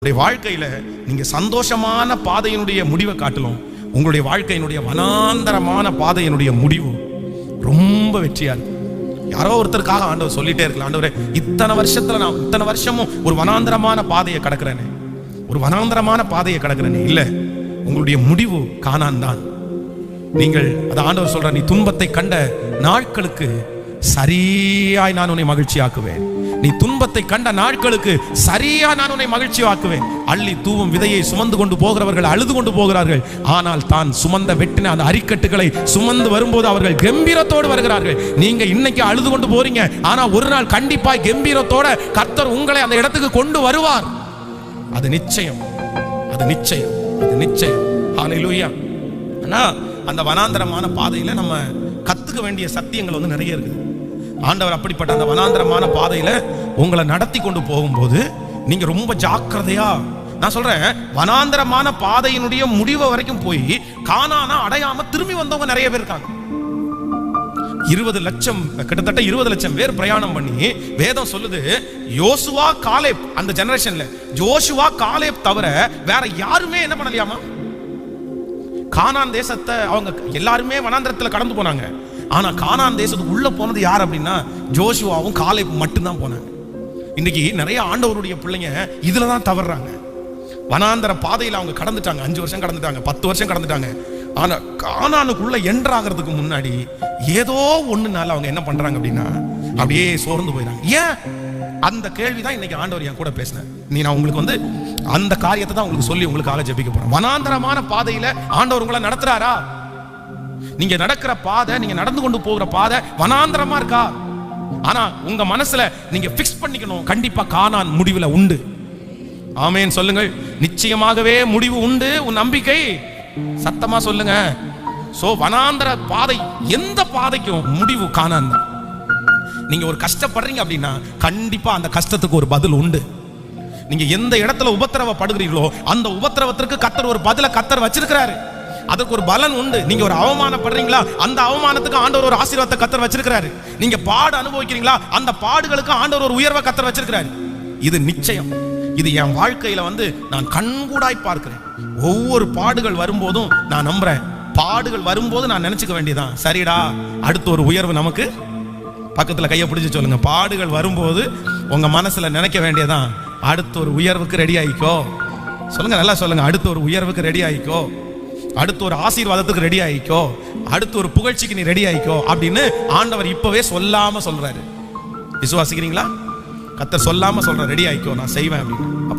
உங்களுடைய வாழ்க்கையில நீங்க சந்தோஷமான பாதையினுடைய முடிவை காட்டலும் உங்களுடைய வாழ்க்கையினுடைய வனாந்தரமான பாதையினுடைய முடிவு ரொம்ப வெற்றியா இருக்கும். யாரோ ஒருத்தருக்காக ஆண்டவர் சொல்லிட்டே இருக்கலாம், ஆண்டவரே இத்தனை வருஷத்துல நான் இத்தனை வருஷமும் ஒரு வனாந்தரமான பாதையை கடக்கிறேனே, ஒரு வனாந்தரமான பாதையை கடக்கிறேனே. இல்ல, உங்களுடைய முடிவு கானான் தான். நீங்கள் அதை ஆண்டவர் சொல்ற, நீ துன்பத்தை கண்ட நாட்களுக்கு சரியாய் நான் உன்னை மகிழ்ச்சி ஆக்குவேன். நீ துன்பத்தை கண்ட நாட்களுக்கு சரியா நான் உன்னை மகிழ்ச்சி ஆக்குவேன். அள்ளி தூவும் விதையை சுமந்து கொண்டு போகிறவர்கள் அழுது கொண்டு போகிறார்கள், ஆனால் தான் சுமந்த வெட்டின அந்த அரிக்கட்டுகளை சுமந்து வரும்போது அவர்கள் கம்பீரத்தோடு வருகிறார்கள். நீங்க இன்னைக்கு அழுது கொண்டு போறீங்க, ஆனா ஒரு நாள் கண்டிப்பாய் கம்பீரத்தோட கர்த்தர் உங்களை அந்த இடத்துக்கு கொண்டு வருவார். அது நிச்சயம், அது நிச்சயம், அது நிச்சயம். ஹல்லேலூயா. ஆனா அந்த வனாந்தரமான பாதையில நம்ம கத்துக்க வேண்டிய சத்தியங்கள் நிறைய இருக்குது. ஆண்டவர் அப்படிப்பட்ட அந்த வனாந்தரமான பாதையில உங்களை நடத்தி கொண்டு போகும்போது நீங்க ரொம்ப ஜாக்கிரதையா, நான் சொல்றேன், வனாந்தரமான பாதையினுடைய முடிவு வரைக்கும் போய் கானானா அடையாம திரும்பி வந்தவங்க நிறைய பேர் இருக்காங்க. 20 லட்சம், கிட்டத்தட்ட 20 லட்சம் பேர் பிரயாணம் பண்ணி, வேதம் சொல்லுது யோசுவா காலேப், அந்த ஜெனரேஷன்ல யோசுவா காலேப் தவிர வேற யாருமே என்ன பண்ணலையாமா, கானான் தேசத்தை அவங்க எல்லாருமே வனாந்தரத்துல கடந்து போனாங்க. ஆனா கானான் தேசத்துக்கு உள்ள போனது யார் அப்படின்னா ஜோஷுவாவும் காலேப் மட்டும்தான் போனாங்க. இன்னைக்கு நிறைய ஆண்டவருடைய பிள்ளைங்க இதுலதான் தவறுறாங்க. வனாந்தர பாதையில அவங்க கடந்துட்டாங்க, 5 வருஷம் கடந்துட்டாங்க, 10 வருஷம் கடந்துட்டாங்க. ஆனா கானானுக்குள்ள என்ட்ராகிறதுக்கு முன்னாடி ஏதோ ஒண்ணுனால அவங்க என்ன பண்றாங்க அப்படின்னா அப்படியே சோர்ந்து போயிறாங்க. ஏன்? அந்த கேள்விதான் இன்னைக்கு ஆண்டவர் என் கூட பேசினேன். நான் உங்களுக்கு அந்த காரியத்தை தான் உங்களுக்கு சொல்லி உங்களுக்கு ஜெபிக்க போறேன். வனாந்தரமான பாதையில ஆண்டவர் உங்களை நடத்துறாரா? நீங்க நடக்கிற பாதை, நீங்க நடந்து கொண்டு போகிற பாதை வனாந்தரமா இருக்கா? ஆனா உங்க மனசுல நீங்க பிக்ஸ் பண்ணிக்கணும், கண்டிப்பா கானான் முடிவுல உண்டு. ஆமென் சொல்லுங்கள். நிச்சயமாகவே முடிவு உண்டு. உன் நம்பிக்கை சத்தமா சொல்லுங்க. சோ வனாந்தர பாதை, எந்த பாதைக்கும் முடிவு கானான் தான். நீங்க ஒரு கஷ்டப்படுறீங்க அப்படின்னா கண்டிப்பா அந்த கஷ்டத்துக்கு ஒரு பதில் உண்டு. நீங்க எந்த இடத்துல உபத்திரவப்படுகிறீர்களோ அந்த உபத்திரவத்திற்கு கர்த்தர் ஒரு பதில கர்த்தர் வச்சிருக்கிறாரு. அதுக்கு ஒரு பலன் உண்டு. நீங்க ஒரு அவமானப்படுறீங்களா, அந்த அவமானத்துக்கு ஆண்டவர் ஒரு ஆசீர்வாதத்தை கர்த்தர் வச்சிருக்கிறாரு. நீங்க பாடு அனுபவிக்கிறீங்களா, அந்த பாடுகளுக்கு ஆண்டவர் ஒரு உயர்வை கர்த்தர் வச்சிருக்கிறாரு. இது நிச்சயம். இது என் வாழ்க்கையில நான் கண்கூடாய் பார்க்கிறேன். ஒவ்வொரு பாடுகள் வரும்போதும் நான் நம்புறேன், பாடுகள் வரும்போது நான் நினைச்சுக்க வேண்டியதான், சரிடா அடுத்த ஒரு உயர்வு நமக்கு. பக்கத்துல கையை பிடிச்சு சொல்லுங்க, பாடுகள் வரும்போது உங்க மனசுல நினைக்க வேண்டியதான், அடுத்த ஒரு உயர்வுக்கு ரெடி ஆயிக்கோ. சொல்லுங்க, நல்லா சொல்லுங்க, அடுத்த ஒரு உயர்வுக்கு ரெடி ஆயிக்கோ, அடுத்த ஒரு ஆசீர்வாதத்துக்கு ரெடி ஆயிக்கோ, அடுத்த ஒரு புகழ்ச்சிக்கு நீ ரெடி ஆயிக்கோ அப்படின்னு ஆண்டவர் இப்பவே சொல்லாம சொல்றாரு. விசுவாசிக்கிறீங்களா? கர்த்தர் சொல்லாம சொல்ற, ரெடி ஆயிக்கோ நான் செய்வேன் அப்படின்னு. அப்போ